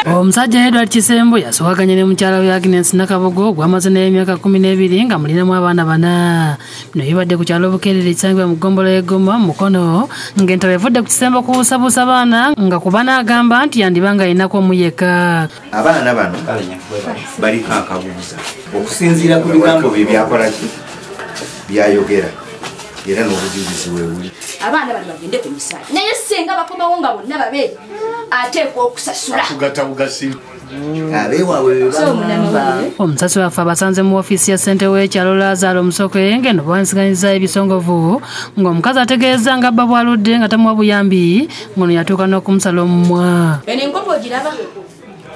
Omusajja Edward Kisembo yasowaganye ne mukyala we Agnes Nakabogo gw'amaze n'emyaka 12 nga mulinamu abaana 4. Bino bibadde ku kyalo Bukeerere ekisangibwa mu ggombolola y'Egoma Mukono ng'entalo evudde ku Kisembo kubuusabuusa abaana nga kuba n'agamba nti yandibanga ayinako omu yekka. Abaana bano baliko akabuuza okusinziira ku bigambo bye byakola ki byayogera era n'obujulizi weewuli. Abaana bano bagende ku misala naye senga bakomawo nga bonna babe ateekwa okusasula omusasi waffe abasanze mu ofiisi ya ssente w'ekyalo Lazaro Musoke ng'eno bwansiganyiza ebisongovu ng'omukazi ategeeza nga bba bwaludde nga tamuwa buyambi ngono yatuuka n'okumusala omumwa. Eno enkopo ogiraba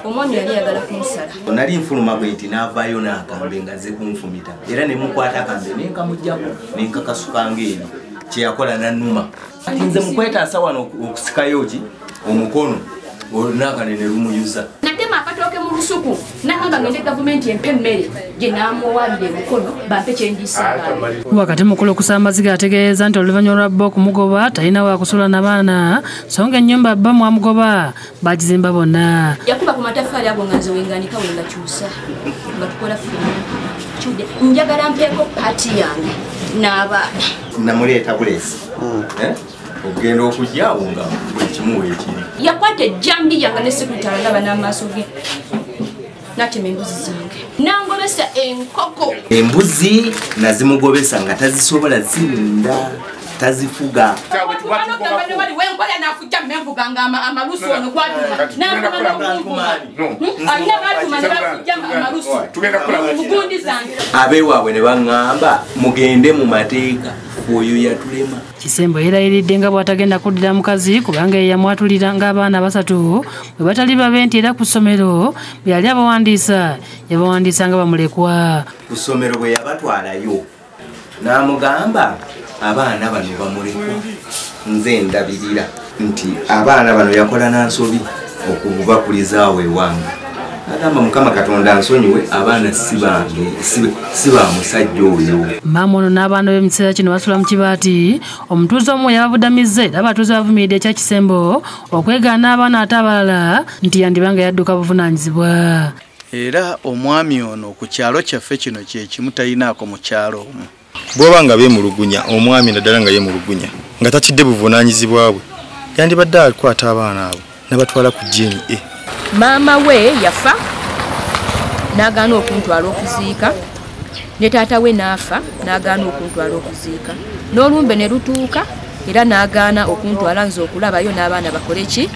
omwami yali yagala kumusala. Nali nfuluma bwe nti n'avaayo n'akambe nga azze kunfumita era ne mukwata akambe nenkamuggyako nenkakasuka ng'eri kyeyakola nannuma. Nze mukwetaasa wano okusikayo ki omukono n'akanene lumuyuza. Natema akatooke mu lusuku n'agamba ngende gavumenti empe emmere gye n'amuwabira emukono bampe kyendisaabale. Wakati mukulu okusamaziga ategeeza nti oluvannyuma lwa bba okumugoba talina waakusula n'abaana so nga ennyumba bba mwamugoba bagizimba bonna. Yakuba ku mataffaali ago nga nze wenganika wengakyusa nga tukola firimu kyudde njagala mpeeko paati yange n'abaana. Namuleeta buleesi ogenda okujja awo nga buli kimu weekiri. Yakwata ejjambi yange ne sekretary alaba n'amaaso ge n'atema embuzi zange n'angobesa enkoko. Embuzi nazimugobesa nga tazisobola zirinda tazifuga. Abeewaabwe ne baŋŋamba mugende mu mateeka oyo yatulema. Kisembo yeerayiridde nga bw'atagenda kuddira mukazi kubanga ye yamwatulira ng'abaana 3 bwe batali babe nti era ku ssomero bwe yali abawandiisa yabawandiisa nga bamulekwa. Ku ssomero bwe yabatwalayo n'amugamba abaana bano bamulekwa nze ndabirira nti abaana bano yakola nansobi okububakulizaawo ewange. Agamba Mukama Katonda ansonyiwe abaana si bange si ba musajja oyo. Maama ono n'abaana be mu kiseera kino basula mu kibaati omutuuze omu yababudamizza era abatuuze bavumiridde ekya Kisembo okwegaana abaana ate abalala nti yandibanga yadduka buvunaanyizibwa. Era omwami ono ku kyalo kyaffe kino kye kimu talinaako mu kyalo omwo. Bw'oba nga beemulugunya omwami naddala nga yeemulugunya nga tatidde buvunaanyizibwa bwe yandibadde akwata abaana abo n'abatwala ku GNA. Maama we yafa n'agaana okuntwala okuziika ne taata we n'afa n'agaana okuntwala okuziika n'olumbe ne lutuuka era n'agaana okuntwala nze okulabayo n'abaana bakole ki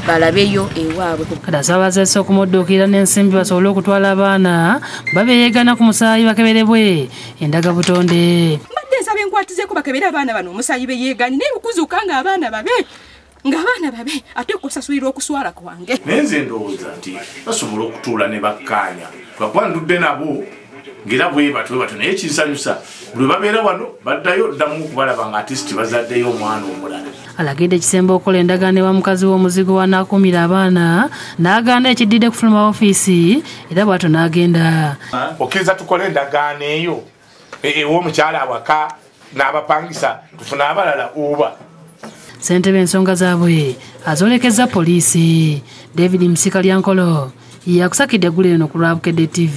balabeyo ewaabwe. Kati asaba bazeese okumudduukirira n'ensimbi basobole okutwala abaana babeeyeegana ku musaayi bakeberebwe endaga butonde. Mbadde nsaba enkwatizeeko bakebere abaana bano omusaayi beyeegani naye bukuzuuka nga abaana babe ate okusasulira okuswala kwange. Nenze ndowooza nti basobola okutuula ne bakkaanya lwakuba ndudde nabo ng'era bwe batyo naye kinsanyusa buli babeera wano baddayo ddamu okubalaba nga atisiti bazaddeyo omwana omulala. Alagidde Kisembo okukola endagaano ewa mukazi w'omuzigo wanaakumira abaana n'agaana ekiddidde kufuluma ofiisi era bw'atyo n'agenda. Okkiriza tukole endagaano eyo ew'omukyala awaka n'abapangisa tufune abalala oba. Ssentebe ensonga zaabwe azoolekeza poliisi. David Msika Lyankolo yakusakidde eggulu eno ku Lwabukedde TV.